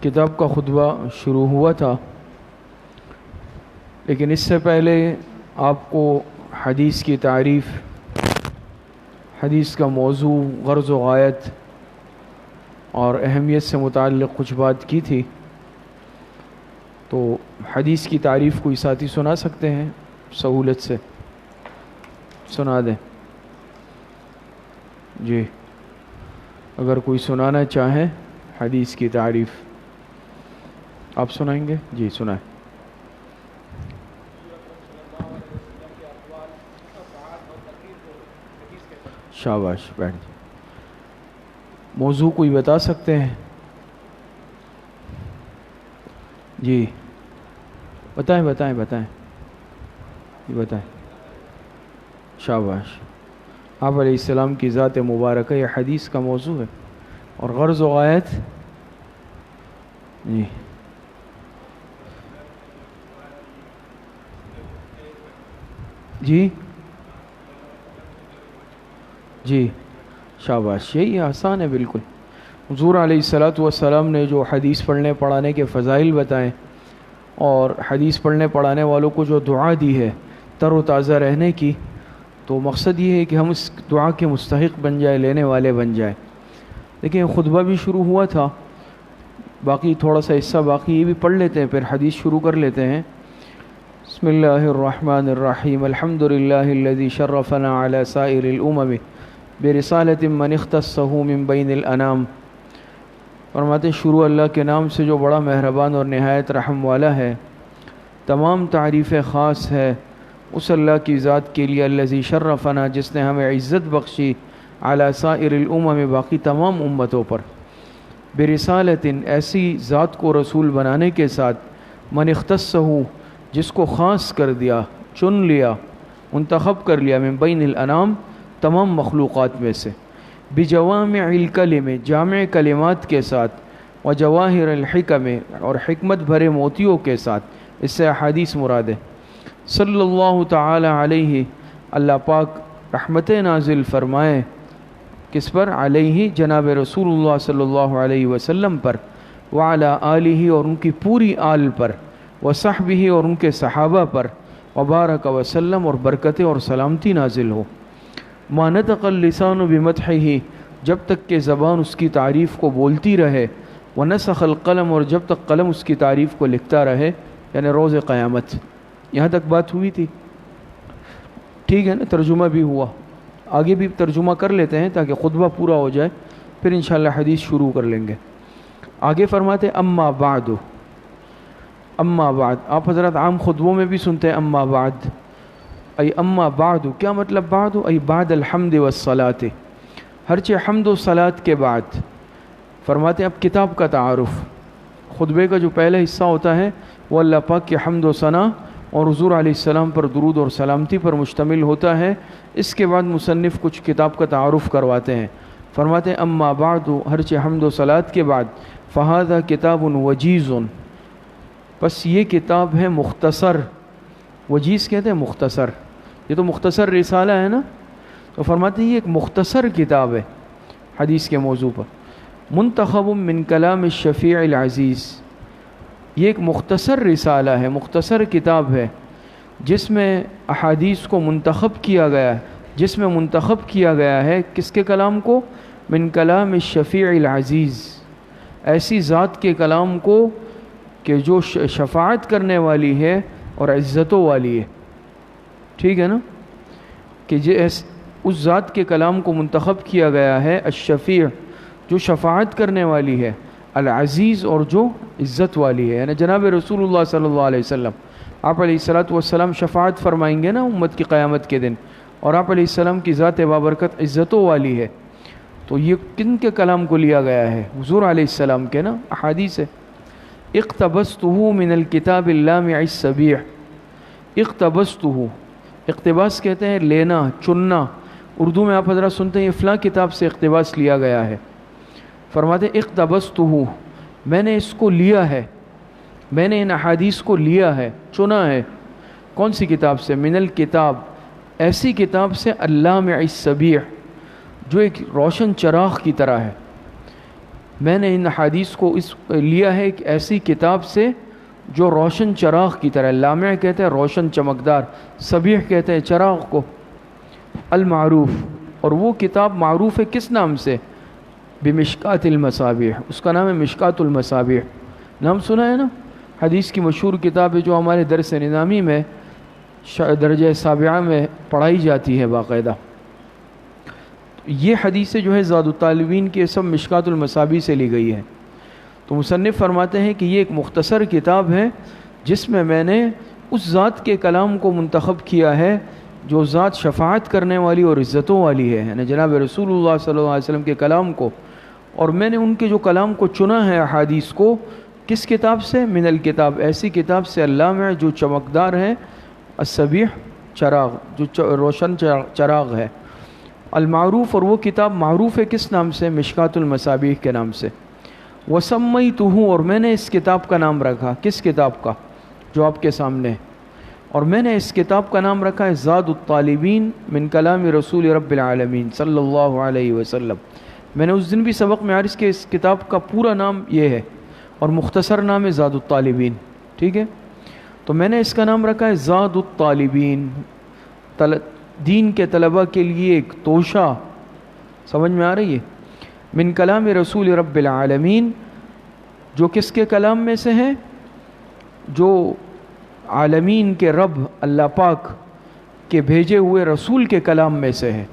کتاب کا خطبہ شروع ہوا تھا، لیکن اس سے پہلے آپ کو حدیث کی تعریف، حدیث کا موضوع، غرض و غایت اور اہمیت سے متعلق کچھ بات کی تھی۔ تو حدیث کی تعریف کوئی ساتھی سنا سکتے ہیں؟ سہولت سے سنا دیں جی، اگر کوئی سنانا چاہیں حدیث کی تعریف، آپ سنائیں گے؟ جی سنائیں۔ شاباش، بیٹھ جائیں۔ موضوع کوئی بتا سکتے ہیں؟ جی بتائیں جی بتائیں۔ شاباش، آپ علیہ السلام کی ذات مبارکہ یہ حدیث کا موضوع ہے، اور غرض و غایت جی شاباش، یہی آسان ہے بالکل۔ حضور علیہ السلام نے جو حدیث پڑھنے پڑھانے کے فضائل بتائیں اور حدیث پڑھنے پڑھانے والوں کو جو دعا دی ہے تر و تازہ رہنے کی، تو مقصد یہ ہے کہ ہم اس دعا کے مستحق بن جائیں، لینے والے بن جائیں۔ لیکن خطبہ بھی شروع ہوا تھا، باقی تھوڑا سا حصہ باقی، یہ بھی پڑھ لیتے ہیں پھر حدیث شروع کر لیتے ہیں۔ بسم اللہ الرحمن الرحیم، الحمد للہ الذی شرفنا علی سائر الامم برسالۃ من اختصہ من بین الانام۔ فرماتے شروع اللہ کے نام سے جو بڑا مہربان اور نہایت رحم والا ہے۔ تمام تعریف خاص ہے اس اللہ کی ذات کے لیے، الذی شرفنا، جس نے ہمیں عزت بخشی، علی سائر الامم، باقی تمام امتوں پر، برسالۃ، ایسی ذات کو رسول بنانے کے ساتھ، من اختصہ، جس کو خاص کر دیا، چن لیا، منتخب کر لیا، من بین الانام، تمام مخلوقات میں سے، بجوامع الکلم، جامع کلمات کے ساتھ، وجواہر الحکم، اور حکمت بھرے موتیوں کے ساتھ، اس سے احادیث مراد ہے۔ صلی اللہ تعالی علیہ، اللہ پاک رحمت نازل فرمائے، کس پر؟ علیہ، جناب رسول اللہ صلی اللہ علیہ وسلم پر، وعلی آلہ، اور ان کی پوری آل پر، وصحبہ، اور ان کے صحابہ پر، وبارک وسلم، اور برکتیں اور سلامتی نازل ہو۔ ما نطق اللسان بمدحہ، جب تک کہ زبان اس کی تعریف کو بولتی رہے، ونسخ القلم، اور جب تک قلم اس کی تعریف کو لکھتا رہے، یعنی روز قیامت۔ یہاں تک بات ہوئی تھی، ٹھیک ہے نا؟ ترجمہ بھی ہوا، آگے بھی ترجمہ کر لیتے ہیں تاکہ خطبہ پورا ہو جائے، پھر انشاءاللہ حدیث شروع کر لیں گے۔ آگے فرماتے اما بعد، اما بعد، آپ حضرات عام خطبوں میں بھی سنتے ہیں اما بعد، ای اما بعد، کیا مطلب بعد؟ ای بعد الحمد والصلاۃ، ہرچہ حمد و صلاۃ کے بعد۔ فرماتے ہیں اب کتاب کا تعارف، خطبے کا جو پہلا حصہ ہوتا ہے وہ اللہ پاک کی حمد و ثنا اور حضور علیہ السلام پر درود اور سلامتی پر مشتمل ہوتا ہے۔ اس کے بعد مصنف کچھ کتاب کا تعارف کرواتے ہیں۔ فرماتے ہیں اما بعد، ہرچہ حمد و صلاۃ کے بعد، فہذا کتاب وجیز، پس یہ کتاب ہے مختصر، وجیز کہتے ہیں مختصر، یہ تو مختصر رسالہ ہے نا، تو فرماتے ہیں یہ ایک مختصر کتاب ہے حدیث کے موضوع پر، منتخب من کلام الشفیع العزیز، یہ ایک مختصر رسالہ ہے، مختصر کتاب ہے، جس میں احادیث کو منتخب کیا گیا ہے، جس میں منتخب کیا گیا ہے کس کے کلام کو؟ من کلام الشفیع العزیز، ایسی ذات کے کلام کو کہ جو شفاعت کرنے والی ہے اور عزتوں والی ہے، ٹھیک ہے نا؟ کہ اس ذات کے کلام کو منتخب کیا گیا ہے، الشفیع، جو شفاعت کرنے والی ہے، العزیز، اور جو عزت والی ہے، یعنی جناب رسول اللہ صلی اللہ علیہ وسلم۔ آپ علیہ السلام شفاعت فرمائیں گے نا امت کی قیامت کے دن، اور آپ علیہ السلام کی ذات بابرکت عزتوں والی ہے، تو یہ کن کے کلام کو لیا گیا ہے؟ حضور علیہ السلام کے نا، احادیث ہے۔ اقتبستہ من الکتاب اللامع السبیح، اقتبستہ، اقتباس کہتے ہیں لینا، چننا، اردو میں آپ حضرات سنتے ہیں فلاں کتاب سے اقتباس لیا گیا ہے۔ فرماتے اقتبستہ، میں نے اس کو لیا ہے، میں نے ان احادیث کو لیا ہے، چنا ہے، کون سی کتاب سے؟ من الکتاب، ایسی کتاب سے، اللامع السبیح، جو ایک روشن چراغ کی طرح ہے، میں نے ان حدیث کو اس لیا ہے ایک ایسی کتاب سے جو روشن چراغ کی طرح، لامع کہتے ہیں روشن چمکدار، صبیح کہتے ہیں چراغ کو، المعروف، اور وہ کتاب معروف ہے کس نام سے؟ بمشکات المصابیح، اس کا نام ہے مشکات المصابیح، نام سنا ہے نا؟ حدیث کی مشہور کتاب ہے جو ہمارے درس نظامی میں درجہ سابعہ میں پڑھائی جاتی ہے باقاعدہ۔ یہ حدیث جو ہے زاد الطالبین کی سب مشکات المصابیح سے لی گئی ہے۔ تو مصنف فرماتے ہیں کہ یہ ایک مختصر کتاب ہے جس میں نے اس ذات کے کلام کو منتخب کیا ہے جو ذات شفاعت کرنے والی اور عزتوں والی ہے، یعنی جناب رسول اللہ صلی اللہ علیہ وسلم کے کلام کو، اور میں نے ان کے جو کلام کو چنا ہے احادیث کو، کس کتاب سے؟ من الکتاب، ایسی کتاب سے اللہ میں جو چمکدار ہے، الصبیح چراغ، جو روشن چراغ ہے، المعروف، اور وہ کتاب معروف ہے کس نام سے؟ مشکات المصابیح کے نام سے۔ وسمیتہ، اور میں نے اس کتاب کا نام رکھا، کس کتاب کا؟ جو آپ کے سامنے ہے، اور میں نے اس کتاب کا نام رکھا ہے زاد الطالبین من کلام رسول رب العالمین صلی اللہ علیہ وسلم۔ میں نے اس دن بھی سبق میں عرض کہ اس کتاب کا پورا نام یہ ہے اور مختصر نام ہے زاد الطالبین، ٹھیک ہے؟ تو میں نے اس کا نام رکھا ہے زاد الطالبین، دین کے طلبہ کے لیے ایک توشہ، سمجھ میں آ رہی ہے؟ من کلام رسول رب العالمین، جو کس کے کلام میں سے ہے؟ جو عالمین کے رب اللہ پاک کے بھیجے ہوئے رسول کے کلام میں سے ہے۔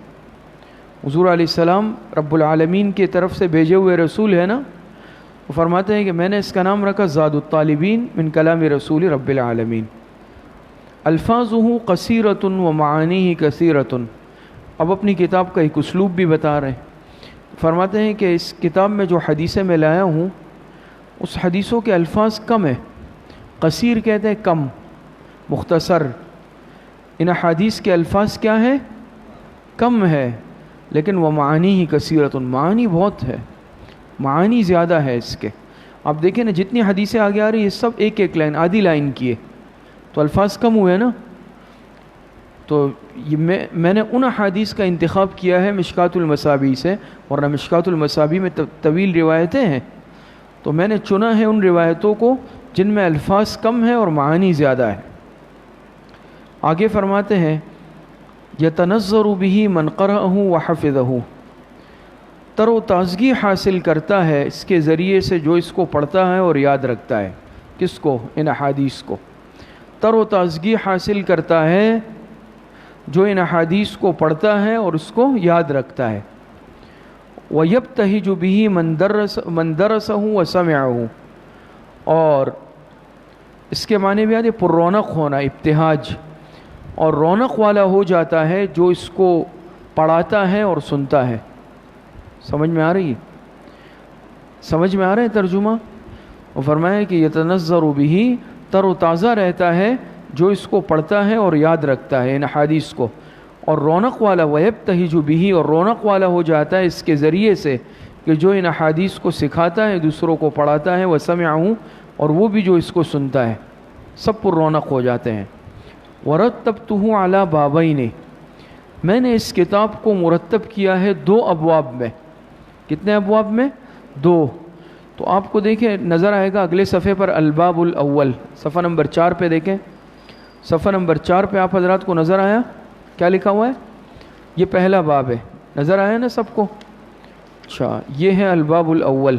حضور علیہ السلام رب العالمین کی طرف سے بھیجے ہوئے رسول ہے نا، وہ فرماتے ہیں کہ میں نے اس کا نام رکھا زاد الطالبین من کلام رسول رب العالمین۔ الفاظہ قصیرۃ و معانیہ کثیرۃ، اب اپنی کتاب کا ایک اسلوب بھی بتا رہے ہیں، فرماتے ہیں کہ اس کتاب میں جو حدیثیں میں لایا ہوں اس حدیثوں کے الفاظ کم ہیں، قصیر کہتے ہیں کم، مختصر، ان حدیث کے الفاظ کیا ہے؟ کم ہے، لیکن وہ معانی ہی کثیرۃ، معانی بہت ہے، معانی زیادہ ہے اس کے۔ آپ دیکھیں نا جتنی حدیثیں آگے آ رہی ہیں سب ایک ایک لائن، آدھی لائن کی ہے، تو الفاظ کم ہوئے نا۔ تو یہ میں نے ان احادیث کا انتخاب کیا ہے مشکات المصابیح سے، ورنہ مشکات المصابیح میں طویل روایتیں ہیں، تو میں نے چنا ہے ان روایتوں کو جن میں الفاظ کم ہیں اور معانی زیادہ ہے۔ آگے فرماتے ہیں یتنظر بہ من قرأہ وحفظہ، تر و تازگی حاصل کرتا ہے اس کے ذریعے سے جو اس کو پڑھتا ہے اور یاد رکھتا ہے۔ کس کو؟ ان احادیث کو تر و تازگی حاصل کرتا ہے جو ان احادیث کو پڑھتا ہے اور اس کو یاد رکھتا ہے۔ وَيَبْتَهِجُ بِهِ مَنْ دَرَسَهُ وَسَمِعَهُ، اور اس کے معنی بھی آتے پر رونق ہونا، ابتہاج، اور رونق والا ہو جاتا ہے جو اس کو پڑھاتا ہے اور سنتا ہے۔ سمجھ میں آ رہی ہے؟ سمجھ میں آ رہا ہے ترجمہ؟ وہ فرمایا کہ یتنظر بہ، تر و تازہ رہتا ہے جو اس کو پڑھتا ہے اور یاد رکھتا ہے ان حدیث کو، اور رونق والا، وَيَبْتَهِجُ بِهِ، اور رونق والا ہو جاتا ہے اس کے ذریعے سے کہ جو ان حدیث کو سکھاتا ہے، دوسروں کو پڑھاتا ہے، وَسَمِعَهُ، اور وہ بھی جو اس کو سنتا ہے، سب پر رونق ہو جاتے ہیں۔ وَرَتَّبْتُهُ عَلَى بَابَيْنِ، میں نے اس کتاب کو مرتب کیا ہے دو ابواب میں۔ کتنے ابواب میں؟ دو۔ تو آپ کو دیکھیں نظر آئے گا اگلے صفحے پر الباب الاول، صفحہ نمبر 4 پہ دیکھیں، صفحہ نمبر 4 پہ آپ حضرات کو نظر آیا کیا لکھا ہوا ہے؟ یہ پہلا باب ہے، نظر آیا نا سب کو؟ اچھا، یہ ہے الباب الاول،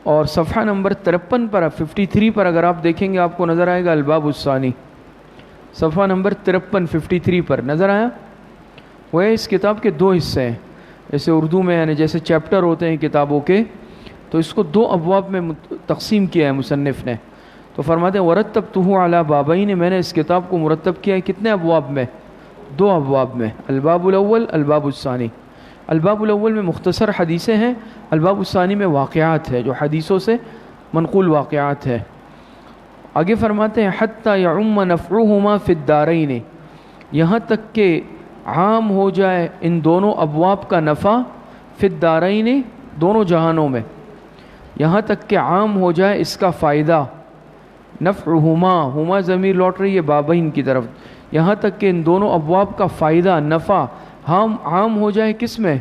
اور صفحہ نمبر 53 پر 53 پر اگر آپ دیکھیں گے آپ کو نظر آئے گا الباب الثانی، صفحہ نمبر 53 53 پر نظر آیا؟ وہ اس کتاب کے دو حصے ہیں، جیسے اردو میں یعنی جیسے چیپٹر ہوتے ہیں کتابوں کے، تو اس کو دو ابواب میں تقسیم کیا ہے مصنف نے۔ تو فرماتے ہیں وَرَتَّبْتُهُ عَلَى بَابَيْنِ، میں نے اس کتاب کو مرتب کیا ہے کتنے ابواب میں؟ دو ابواب میں، الباب الاول الباب الثانی۔ الباب الاول میں مختصر حدیثیں ہیں، الباب الثانی میں واقعات ہے جو حدیثوں سے منقول واقعات ہے۔ آگے فرماتے ہیں حَتَّى يَعُمَّ نَفْعُهُمَا فِي الدَّارَيْنِ، یہاں تک کہ عام ہو جائے ان دونوں ابواب کا نفع، فی الدارین، دونوں جہانوں میں، یہاں تک کہ عام ہو جائے اس کا فائدہ، نفعہما، ہما ضمیر لوٹ رہی ہے بابین کی طرف، یہاں تک کہ ان دونوں ابواب کا فائدہ، نفع عام ہو جائے کس میں؟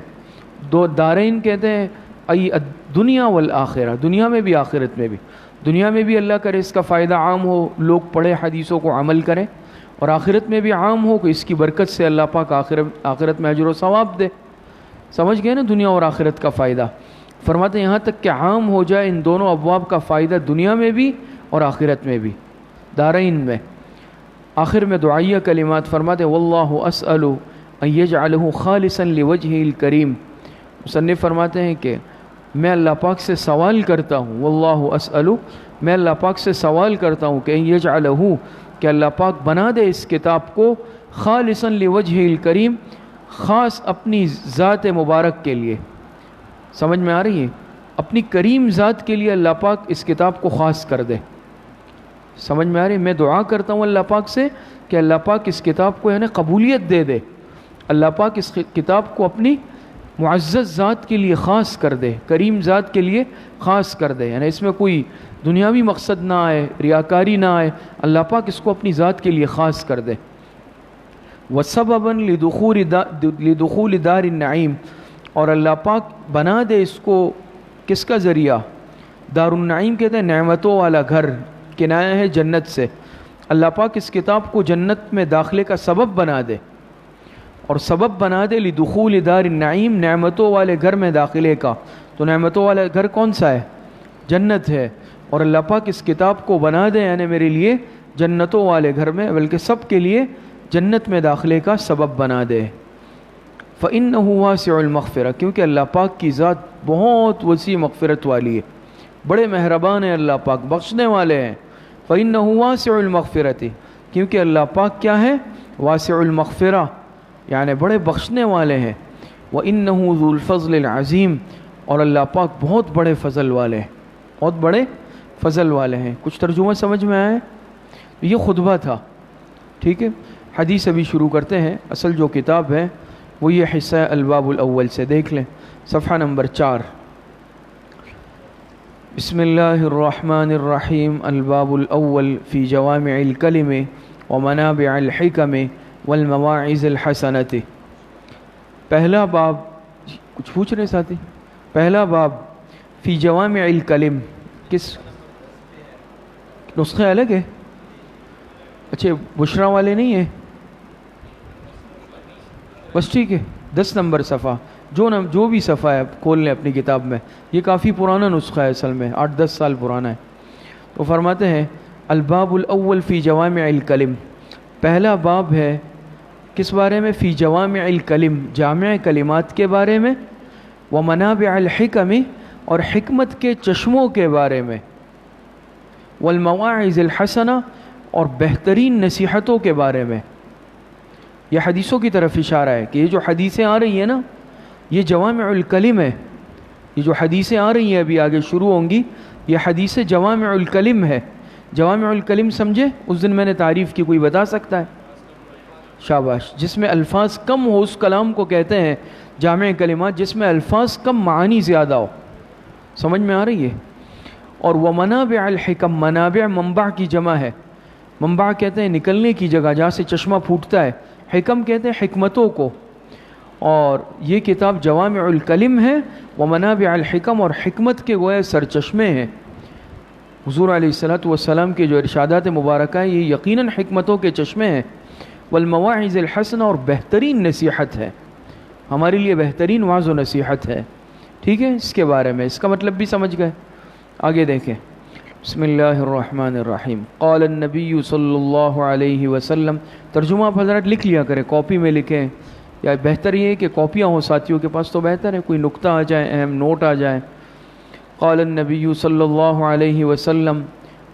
دو دارین کہتے ہیں ای دنیا والآخرہ، دنیا میں بھی آخرت میں بھی. دنیا میں بھی اللہ کرے اس کا فائدہ عام ہو، لوگ پڑھے حدیثوں کو عمل کریں، اور آخرت میں بھی عام ہو کہ اس کی برکت سے اللہ پاک آخرت میں اجر و ثواب دے. سمجھ گئے نا دنیا اور آخرت کا فائدہ. فرماتے ہیں یہاں تک کہ عام ہو جائے ان دونوں ابواب کا فائدہ دنیا میں بھی اور آخرت میں بھی، دارین میں. آخر میں دعائیہ کلمات فرماتے ہیں واللہ اسأل ان یجعلہ خالصا لوجہہ الکریم. مصنف فرماتے ہیں کہ میں اللہ پاک سے سوال کرتا ہوں، واللہ اسأل، میں اللہ پاک سے سوال کرتا ہوں کہ یجعلہ، کہ اللہ پاک بنا دے اس کتاب کو خالصا لوجہہ الکریم، خاص اپنی ذات مبارک کے لیے. سمجھ میں آ رہی ہے؟ اپنی کریم ذات کے لیے اللہ پاک اس کتاب کو خاص کر دے. سمجھ میں آ رہی ہے؟ میں دعا کرتا ہوں اللہ پاک سے کہ اللہ پاک اس کتاب کو یعنی قبولیت دے دے، اللہ پاک اس کتاب کو اپنی معزز ذات کے لیے خاص کر دے، کریم ذات کے لیے خاص کر دے، یعنی اس میں کوئی دنیاوی مقصد نہ آئے، ریاکاری نہ آئے، اللہ پاک اس کو اپنی ذات کے لیے خاص کر دے. وَسَبَبًا لِدُخُولِ دَارِ النَّعِيمِ، اور اللہ پاک بنا دے اس کو کس کا ذریعہ؟ دار النعیم کہتے ہیں نعمتوں والا گھر، کنایہ ہے جنت سے. اللہ پاک اس کتاب کو جنت میں داخلے کا سبب بنا دے، اور سبب بنا دے لدخول دار النعیم، نعمتوں والے گھر میں داخلے کا. تو نعمتوں والا گھر کون سا ہے؟ جنت ہے. اور اللہ پاک اس کتاب کو بنا دے یعنی میرے لیے جنتوں والے گھر میں، بلکہ سب کے لیے جنت میں داخلے کا سبب بنا دے. فَإِنَّهُ وَاسِعُ الْمَغْفِرَةِ، کیونکہ اللہ پاک کی ذات بہت وسیع مغفرت والی ہے، بڑے مہربان ہیں اللہ پاک، بخشنے والے ہیں. فَإِنَّهُ وَاسِعُ الْمَغْفِرَةِ، کیونکہ اللہ پاک کیا ہے؟ واسع المغفرہ، یعنی بڑے بخشنے والے ہیں. وَإِنَّهُ ذُو الْفَضْلِ الْعَظِيمِ، اور اللہ پاک بہت بڑے فضل والے ہیں، بہت بڑے فضل والے ہیں. کچھ ترجمہ سمجھ میں آئے؟ یہ خطبہ تھا، ٹھیک ہے. حدیث ابھی شروع کرتے ہیں. اصل جو کتاب ہے وہ یہ حصہ الباب الاول سے دیکھ لیں، صفحہ نمبر 4. بسم اللہ الرحمن الرحیم. الباب الاول فی جوامع الکلم ومنابع الحکم والمواعظ الحسنۃ. پہلا باب، کچھ پوچھ رہے ساتھی؟ پہلا باب فی جوامع الکلم، کس نسخے الگ ہے؟ اچھا بشرا والے نہیں ہیں؟ بس ٹھیک ہے. 10 نمبر صفحہ، جو بھی صفحہ ہے کھول لیں اپنی کتاب میں. یہ کافی پرانا نسخہ ہے، اصل میں 8-10 سال پرانا ہے. تو فرماتے ہیں الباب الاول فی جوامع الکلم، پہلا باب ہے کس بارے میں؟ فی جوامع الکلم، جامع کلمات کے بارے میں. ومنابع الحکم، اور حکمت کے چشموں کے بارے میں. والمواعظ الحسنہ، اور بہترین نصیحتوں کے بارے میں. یہ حدیثوں کی طرف اشارہ ہے کہ یہ جو حدیثیں آ رہی ہیں نا، یہ جوامع الکلم ہے. یہ جو حدیثیں آ رہی ہیں ابھی آگے شروع ہوں گی، یہ حدیث جوامع الکلم ہے. جوامع الکلم سمجھے؟ اس دن میں نے تعریف کی، کوئی بتا سکتا ہے؟ شاباش. جس میں الفاظ کم ہو اس کلام کو کہتے ہیں جامع کلمات، جس میں الفاظ کم معانی زیادہ ہو. سمجھ میں آ رہی ہے؟ اور ومنابع الحکم، منابع منبع کی جمع ہے. منبع کہتے ہیں نکلنے کی جگہ جہاں سے چشمہ پھوٹتا ہے، حکم کہتے ہیں حکمتوں کو. اور یہ کتاب جوامع الکلم ہے، ومنابع الحکم، اور حکمت کے گویا سرچشمے ہیں. حضور علیہ السلام کے جو ارشادات مبارکہ ہیں یہ یقیناً حکمتوں کے چشمے ہیں. والمواعظ الحسنہ، اور بہترین نصیحت ہے، ہمارے لیے بہترین وعظ و نصیحت ہے. ٹھیک ہے، اس کے بارے میں اس کا مطلب بھی سمجھ گئے. آگے دیکھیں. بسم اللہ الرحمن الرحیم. قال النبی صلی اللہ علیہ وسلم. ترجمہ آپ حضرات لکھ لیا کریں، کاپی میں لکھیں، یا بہتر یہ ہے کہ کاپیاں ہوں ساتھیوں کے پاس تو بہتر ہے، کوئی نقطہ آ جائے، اہم نوٹ آ جائے. قال النبی صلی اللہ علیہ وسلم،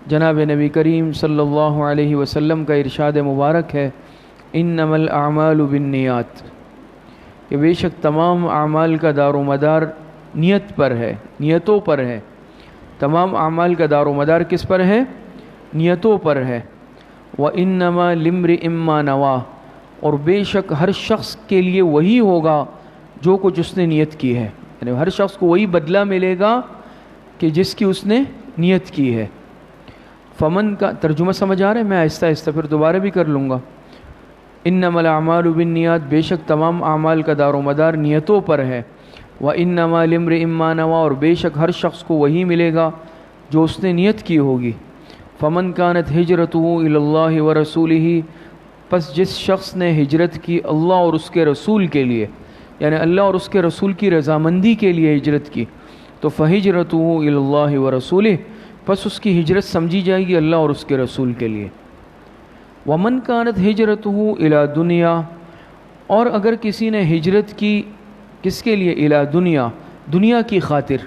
جناب نبی کریم صلی اللہ علیہ وسلم کا ارشاد مبارک ہے، انما الاعمال بالنیات، کہ بے شک تمام اعمال کا دار و مدار نیت پر ہے، نیتوں پر ہے. تمام اعمال کا دار و مدار کس پر ہے؟ نیتوں پر ہے. وَإِنَّمَا لِامْرِئٍ مَّا نَوَىٰ، اور بے شک ہر شخص کے لیے وہی ہوگا جو کچھ اس نے نیت کی ہے، یعنی ہر شخص کو وہی بدلہ ملے گا کہ جس کی اس نے نیت کی ہے. فمن کا ترجمہ سمجھ آ رہا ہے؟ میں آہستہ آہستہ پھر دوبارہ بھی کر لوں گا. انما الاعمال بالنیات، بے شک تمام اعمال کا دار و مدار نیتوں پر ہے. وَإِنَّمَا لِامْرِئٍ مَّا نَوَىٰ، اور بے شک ہر شخص کو وہی ملے گا جو اس نے نیت کی ہوگی۔ فَمَنْ كَانَتْ هِجْرَتُهُ إِلَى اللَّهِ وَرَسُولِهِ، پس جس شخص نے ہجرت کی اللہ اور اس کے رسول کے لیے، یعنی اللہ اور اس کے رسول کی رضامندی کے لیے ہجرت کی، تو فَهِجْرَتُهُ إِلَى اللَّهِ وَرَسُولِهِ، پس اس کی ہجرت سمجھی جائے گی اللہ اور اس کے رسول کے لیے۔ وَمَنْ كَانَتْ هِجْرَتُهُ إِلَى دُنْيَا، اور اگر کسی نے ہجرت کی کس کے لیے؟ الی دنیا، دنیا کی خاطر،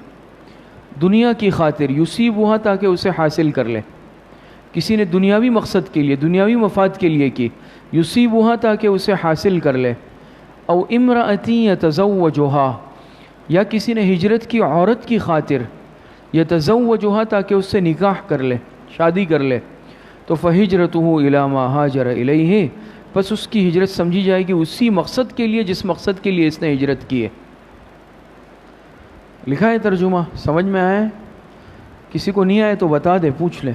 دنیا کی خاطر، یصیبها، تاکہ اسے حاصل کر لے۔ کسی نے دنیاوی مقصد کے لیے، دنیاوی مفاد کے لیے کی، یصیبها، تاکہ اسے حاصل کر لے۔ او امرأۃ یتزوجها، یا کسی نے ہجرت کی عورت کی خاطر، یتزوجها، تاکہ اس سے نکاح کر لے، شادی کر لے، تو فہجرته الی ما ہاجر الیہ، بس اس کی ہجرت سمجھی جائے گی اسی مقصد کے لیے جس مقصد کے لیے اس نے ہجرت کی ہے۔ لکھا ہے ترجمہ، سمجھ میں آیا ہے؟ کسی کو نہیں آئے تو بتا دے، پوچھ لے،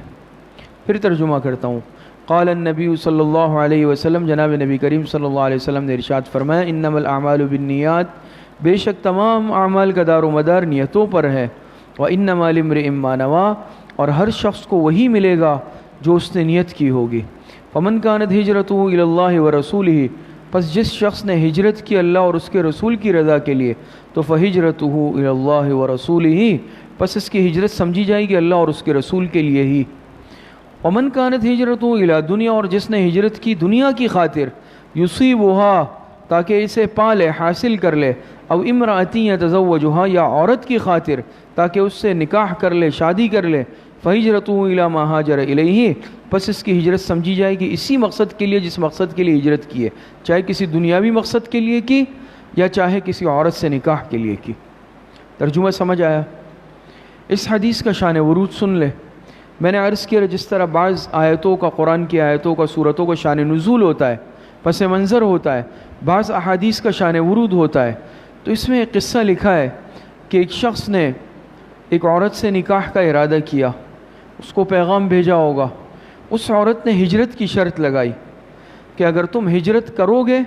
پھر ترجمہ کرتا ہوں۔ قال النبی صلی اللہ علیہ وسلم، جناب نبی کریم صلی اللہ علیہ وسلم نے ارشاد فرمایا، انما الاعمال بالنیات، بے شک تمام اعمال کا دار و مدار نیتوں پر ہے۔ وانما لامرئ ما نویٰ، اور ہر شخص کو وہی ملے گا جو اس نے نیت کی ہوگی۔ فمن كانت ہجرته الى اللہ ورسولہ، پس جس شخص نے ہجرت کی اللہ اور اس کے رسول کی رضا کے لیے، تو فہجرته الى اللہ ورسولہ، پس اس کی ہجرت سمجھی جائے گی اللہ اور اس کے رسول کے لیے ہی۔ ومن كانت ہجرته الى دنیا، اور جس نے ہجرت کی دنیا کی خاطر، یصیبها، تاکہ اسے پا لے، حاصل کر لے، او امرأۃ یتزوجها، یا عورت کی خاطر تاکہ اس سے نکاح کر لے، شادی کر لے، فہجرته الى ما ہاجر الیہ، پس اس کی ہجرت سمجھی جائے گی اسی مقصد کے لیے جس مقصد کے لیے ہجرت کی ہے، چاہے کسی دنیاوی مقصد کے لیے کی یا چاہے کسی عورت سے نکاح کے لیے کی۔ ترجمہ سمجھ آیا؟ اس حدیث کا شان ورود سن لے۔ میں نے عرض کیا جس طرح بعض آیتوں کا، قرآن کی آیتوں کا، سورتوں کا شان نزول ہوتا ہے، پس منظر ہوتا ہے، بعض احادیث کا شان ورود ہوتا ہے، تو اس میں ایک قصہ لکھا ہے کہ ایک شخص نے ایک عورت سے نکاح کا ارادہ کیا، اس کو پیغام بھیجا ہوگا، اس عورت نے ہجرت کی شرط لگائی کہ اگر تم ہجرت کرو گے،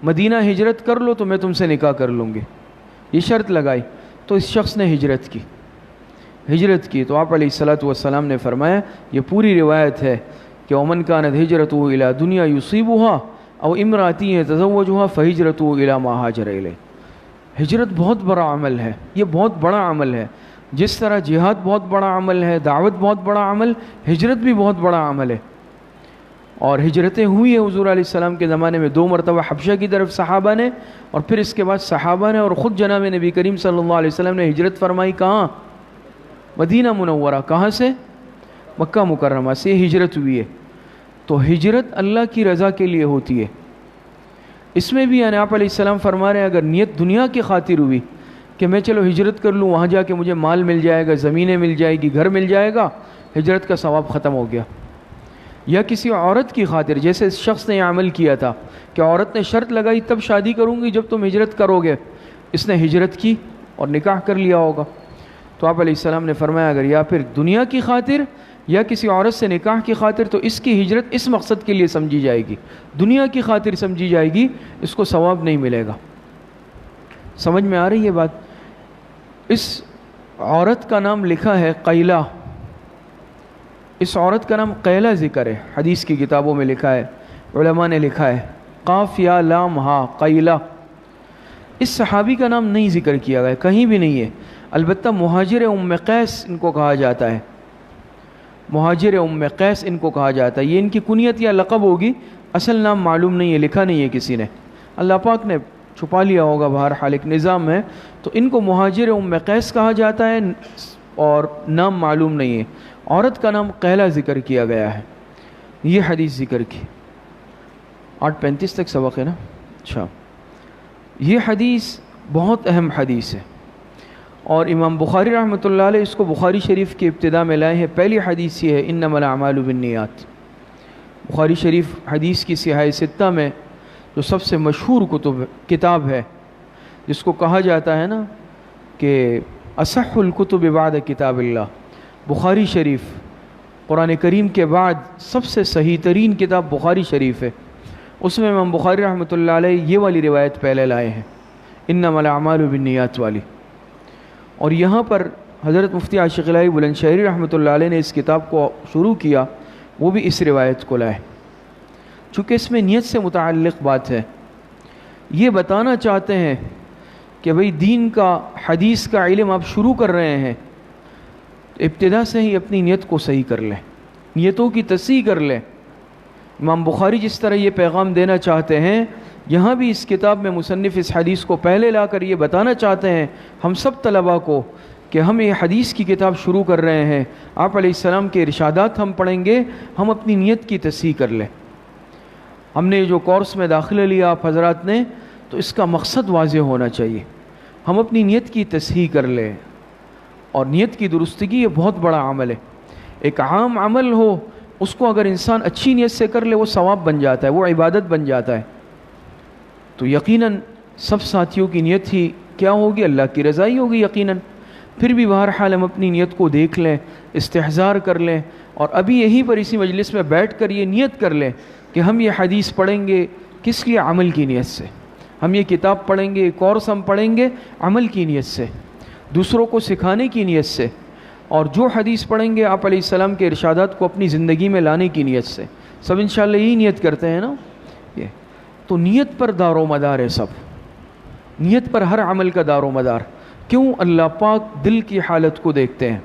مدینہ ہجرت کر لو تو میں تم سے نکاح کر لوں گی، یہ شرط لگائی۔ تو اس شخص نے ہجرت کی تو آپ علیہ الصلوۃ والسلام نے فرمایا، یہ پوری روایت ہے کہ ومن كانت ہجرتہ الی دنیا یصیبها او امرأۃ یتزوجها فہجرتہ الی ما ہاجر الیہ۔ ہجرت بہت بڑا عمل ہے، یہ بہت بڑا عمل ہے، جس طرح جہاد بہت بڑا عمل ہے، دعوت بہت بڑا عمل، ہجرت بھی بہت بڑا عمل ہے۔ اور ہجرتیں ہوئی ہیں حضور علیہ السلام کے زمانے میں 2 مرتبہ حبشہ کی طرف صحابہ نے، اور پھر اس کے بعد صحابہ نے اور خود جناب نبی کریم صلی اللہ علیہ وسلم نے ہجرت فرمائی۔ کہاں؟ مدینہ منورہ۔ کہاں سے؟ مکہ مکرمہ سے ہجرت ہوئی ہے۔ تو ہجرت اللہ کی رضا کے لیے ہوتی ہے۔ اس میں بھی یعنی آپ علیہ السلام فرما رہے ہیں اگر نیت دنیا کی خاطر ہوئی کہ میں چلو ہجرت کر لوں، وہاں جا کے مجھے مال مل جائے گا، زمینیں مل جائے گی، گھر مل جائے گا، ہجرت کا ثواب ختم ہو گیا۔ یا کسی عورت کی خاطر، جیسے اس شخص نے یہ عمل کیا تھا کہ عورت نے شرط لگائی تب شادی کروں گی جب تم ہجرت کرو گے، اس نے ہجرت کی اور نکاح کر لیا ہوگا۔ تو آپ علیہ السلام نے فرمایا اگر یا پھر دنیا کی خاطر یا کسی عورت سے نکاح کی خاطر، تو اس کی ہجرت اس مقصد کے لیے سمجھی جائے گی، دنیا کی خاطر سمجھی جائے گی، اس کو ثواب نہیں ملے گا۔ سمجھ میں آ رہی ہے بات؟ اس عورت کا نام لکھا ہے قیلہ، اس عورت کا نام قیلہ ذکر ہے، حدیث کی کتابوں میں لکھا ہے، علماء نے لکھا ہے قاف یا لام ہا قیلہ۔ اس صحابی کا نام نہیں ذکر کیا گیا، کہیں بھی نہیں ہے، البتہ مہاجر ام قیس ان کو کہا جاتا ہے، مہاجر ام قیس ان کو کہا جاتا ہے، یہ ان کی کنیت یا لقب ہوگی، اصل نام معلوم نہیں ہے، لکھا نہیں ہے کسی نے، اللہ پاک نے چھپا لیا ہوگا، بہرحال ایک نظام ہے۔ تو ان کو مہاجر ام قیس کہا جاتا ہے اور نام معلوم نہیں ہے۔ عورت کا نام قیلہ ذکر کیا گیا ہے، یہ حدیث ذکر کی۔ 8:35 تک سبق ہے نا؟ اچھا، یہ حدیث بہت اہم حدیث ہے، اور امام بخاری رحمۃ اللہ علیہ اس کو بخاری شریف کی ابتدا میں لائے ہیں۔ پہلی حدیث یہ ہے انما الاعمال بالنیات۔ بخاری شریف حدیث کی صحاح 6 میں جو سب سے مشہور کتاب ہے، جس کو کہا جاتا ہے نا کہ اصح الکتب بعد کتاب اللہ، بخاری شریف قرآن کریم کے بعد سب سے صحیح ترین کتاب بخاری شریف ہے، اس میں امام بخاری رحمۃ اللہ علیہ یہ والی روایت پہلے لائے ہیں، انما الاعمال بالنیات والی۔ اور یہاں پر حضرت مفتی عاشق الہی بلند شہری رحمۃ اللہ علیہ نے اس کتاب کو شروع کیا، وہ بھی اس روایت کو لائے، چونکہ اس میں نیت سے متعلق بات ہے۔ یہ بتانا چاہتے ہیں کہ بھئی دین کا، حدیث کا علم آپ شروع کر رہے ہیں، ابتدا سے ہی اپنی نیت کو صحیح کر لیں، نیتوں کی تصحیح کر لیں۔ امام بخاری جس طرح یہ پیغام دینا چاہتے ہیں، یہاں بھی اس کتاب میں مصنف اس حدیث کو پہلے لا کر یہ بتانا چاہتے ہیں ہم سب طلباء کو کہ ہم یہ حدیث کی کتاب شروع کر رہے ہیں، آپ علیہ السلام کے ارشادات ہم پڑھیں گے، ہم اپنی نیت کی تصحیح کر لیں۔ ہم نے جو کورس میں داخلہ لیا آپ حضرات نے، تو اس کا مقصد واضح ہونا چاہیے، ہم اپنی نیت کی تصحیح کر لیں۔ اور نیت کی درستگی یہ بہت بڑا عمل ہے۔ ایک عام عمل ہو، اس کو اگر انسان اچھی نیت سے کر لے، وہ ثواب بن جاتا ہے، وہ عبادت بن جاتا ہے۔ تو یقیناً سب ساتھیوں کی نیت ہی کیا ہوگی؟ اللہ کی رضا ہی ہوگی یقیناً۔ پھر بھی بہرحال ہم اپنی نیت کو دیکھ لیں، استحضار کر لیں، اور ابھی یہیں پر اسی مجلس میں بیٹھ کر یہ نیت کر لیں کہ ہم یہ حدیث پڑھیں گے کس لیے؟ عمل کی نیت سے۔ ہم یہ کتاب پڑھیں گے، کورس ہم پڑھیں گے عمل کی نیت سے، دوسروں کو سکھانے کی نیت سے، اور جو حدیث پڑھیں گے آپ علیہ السلام کے ارشادات کو اپنی زندگی میں لانے کی نیت سے۔ سب انشاءاللہ یہی نیت کرتے ہیں نا؟ یہ تو نیت پر دار و مدار ہے، سب نیت پر ہر عمل کا دار و مدار۔ کیوں؟ اللہ پاک دل کی حالت کو دیکھتے ہیں۔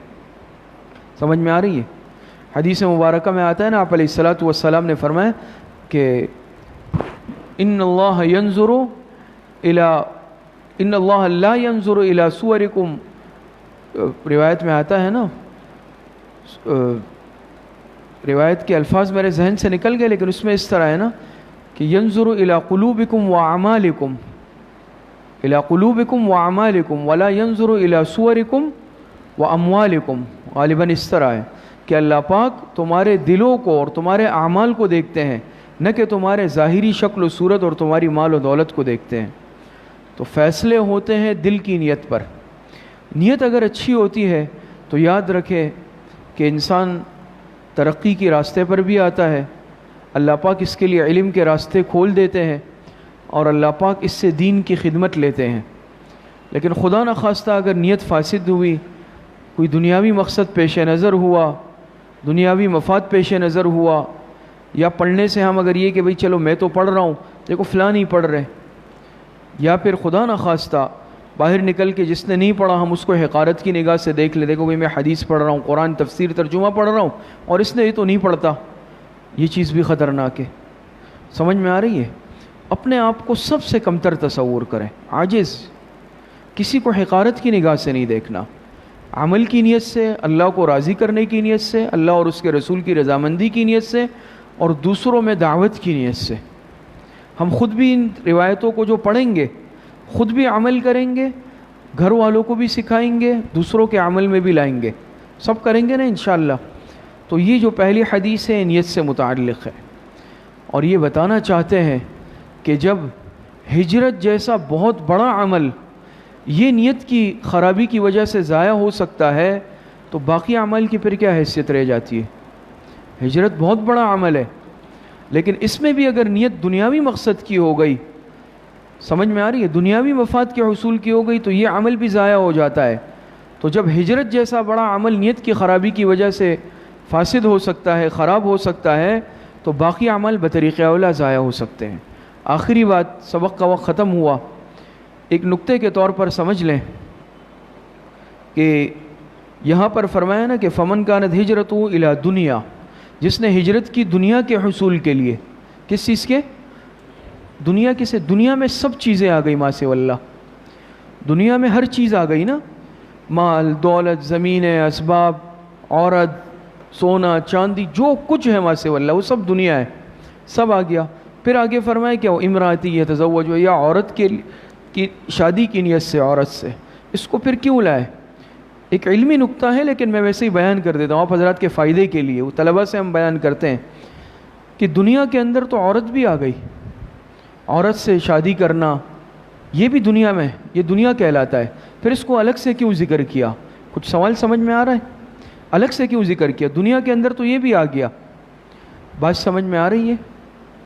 سمجھ میں آ رہی ہے؟ حدیث مبارکہ میں آتا ہے نا، آپ علیہ الصلاۃ والسلام نے فرمایا کہ ان اللہ ینظر الی ان اللہ لا ینظر الی صورکم، روایت میں آتا ہے نا، روایت کے الفاظ میرے ذہن سے نکل گئے، لیکن اس میں اس طرح ہے نا کہ ینظر الی قلوبکم واعمالکم، الی قلوبکم واعمالکم ولا ینظر الی صورکم واموالکم، غالباً اس طرح ہے کہ اللہ پاک تمہارے دلوں کو اور تمہارے اعمال کو دیکھتے ہیں، نہ کہ تمہارے ظاہری شکل و صورت اور تمہاری مال و دولت کو دیکھتے ہیں۔ تو فیصلے ہوتے ہیں دل کی نیت پر۔ نیت اگر اچھی ہوتی ہے تو یاد رکھے کہ انسان ترقی کے راستے پر بھی آتا ہے، اللہ پاک اس کے لیے علم کے راستے کھول دیتے ہیں، اور اللہ پاک اس سے دین کی خدمت لیتے ہیں۔ لیکن خدا نخواستہ اگر نیت فاسد ہوئی، کوئی دنیاوی مقصد پیش نظر ہوا، دنیاوی مفاد پیش نظر ہوا، یا پڑھنے سے ہم اگر یہ کہ بھئی چلو میں تو پڑھ رہا ہوں، دیکھو فلاں نہیں پڑھ رہے، یا پھر خدا نخواستہ باہر نکل کے جس نے نہیں پڑھا ہم اس کو حقارت کی نگاہ سے دیکھ لیں، دیکھو بھئی میں حدیث پڑھ رہا ہوں، قرآن تفسیر ترجمہ پڑھ رہا ہوں، اور اس نے یہ تو نہیں پڑھتا، یہ چیز بھی خطرناک ہے۔ سمجھ میں آ رہی ہے؟ اپنے آپ کو سب سے کمتر تصور کریں، عاجز، کسی کو حقارت کی نگاہ سے نہیں دیکھنا، عمل کی نیت سے، اللہ کو راضی کرنے کی نیت سے، اللہ اور اس کے رسول کی رضامندی کی نیت سے، اور دوسروں میں دعوت کی نیت سے۔ ہم خود بھی ان روایتوں کو جو پڑھیں گے، خود بھی عمل کریں گے، گھر والوں کو بھی سکھائیں گے، دوسروں کے عمل میں بھی لائیں گے، سب کریں گے نا انشاءاللہ۔ تو یہ جو پہلی حدیث ہے نیت سے متعلق ہے، اور یہ بتانا چاہتے ہیں کہ جب ہجرت جیسا بہت بڑا عمل یہ نیت کی خرابی کی وجہ سے ضائع ہو سکتا ہے، تو باقی اعمال کی پھر کیا حیثیت رہ جاتی ہے؟ ہجرت بہت بڑا عمل ہے، لیکن اس میں بھی اگر نیت دنیاوی مقصد کی ہو گئی، سمجھ میں آ رہی ہے، دنیاوی مفاد کے حصول کی ہو گئی، تو یہ عمل بھی ضائع ہو جاتا ہے۔ تو جب ہجرت جیسا بڑا عمل نیت کی خرابی کی وجہ سے فاسد ہو سکتا ہے، خراب ہو سکتا ہے، تو باقی اعمال بطریق اولیٰ ضائع ہو سکتے ہیں۔ آخری بات، سبق کا وقت ختم ہوا، ایک نقطے کے طور پر سمجھ لیں کہ یہاں پر فرمایا نا کہ فمن کانت ہجرتہ الی دنیا، جس نے ہجرت کی دنیا کے حصول کے لیے، کس چیز کے؟ دنیا کے سے، دنیا میں سب چیزیں آ گئی ما سوی اللہ، دنیا میں ہر چیز آ گئی نا، مال دولت، زمینیں، اسباب، عورت، سونا چاندی، جو کچھ ہے ما سوی اللہ وہ سب دنیا ہے، سب آ گیا۔ پھر آگے فرمائے کہ وہ امراتی یتزوج، یا عورت کی شادی کی نیت سے، عورت سے، اس کو پھر کیوں لائے؟ ایک علمی نقطہ ہے لیکن میں ویسے ہی بیان کر دیتا ہوں آپ حضرات کے فائدے کے لیے، وہ طلبہ سے ہم بیان کرتے ہیں کہ دنیا کے اندر تو عورت بھی آ گئی، عورت سے شادی کرنا یہ بھی دنیا میں، یہ دنیا کہلاتا ہے، پھر اس کو الگ سے کیوں ذکر کیا؟ کچھ سوال سمجھ میں آ رہا ہے؟ الگ سے کیوں ذکر کیا؟ دنیا کے اندر تو یہ بھی آ گیا۔ بات سمجھ میں آ رہی ہے؟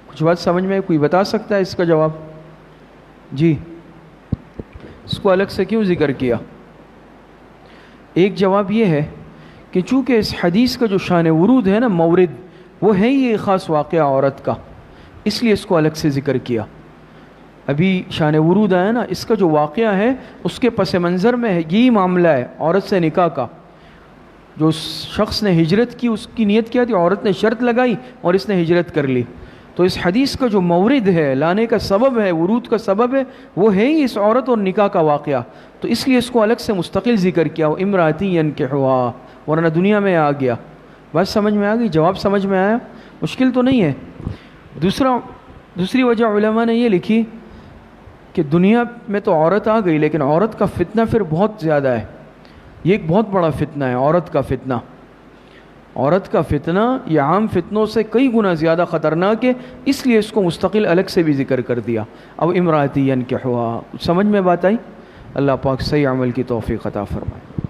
کچھ بات سمجھ میں کوئی بتا سکتا ہے اس کا جواب؟ جی، اس کو الگ سے کیوں ذکر کیا؟ ایک جواب یہ ہے کہ چونکہ اس حدیث کا جو شان ورود ہے نا، مورد، وہ ہے یہ خاص واقعہ عورت کا، اس لیے اس کو الگ سے ذکر کیا۔ ابھی شان ورود آیا نا، اس کا جو واقعہ ہے اس کے پس منظر میں یہی معاملہ ہے عورت سے نکاح کا۔ جو شخص نے ہجرت کی اس کی نیت کیا تھی، عورت نے شرط لگائی اور اس نے ہجرت کر لی، تو اس حدیث کا جو مورد ہے، لانے کا سبب ہے، ورود کا سبب ہے، وہ ہے ہی اس عورت اور نکاح کا واقعہ، تو اس لیے اس کو الگ سے مستقل ذکر کیا، وہ امراتی ینکحوہا، ورنہ دنیا میں آ گیا۔ بات سمجھ میں آ گئی؟ جواب سمجھ میں آیا؟ مشکل تو نہیں ہے۔ دوسری وجہ علماء نے یہ لکھی کہ دنیا میں تو عورت آ گئی، لیکن عورت کا فتنہ پھر بہت زیادہ ہے، یہ ایک بہت بڑا فتنہ ہے عورت کا فتنہ۔ عورت کا فتنہ یہ عام فتنوں سے کئی گنا زیادہ خطرناک ہے، اس لیے اس کو مستقل الگ سے بھی ذکر کر دیا۔ اب امراتی ینکحوہا، سمجھ میں بات آئی؟ اللہ پاک صحیح عمل کی توفیق عطا فرمائے۔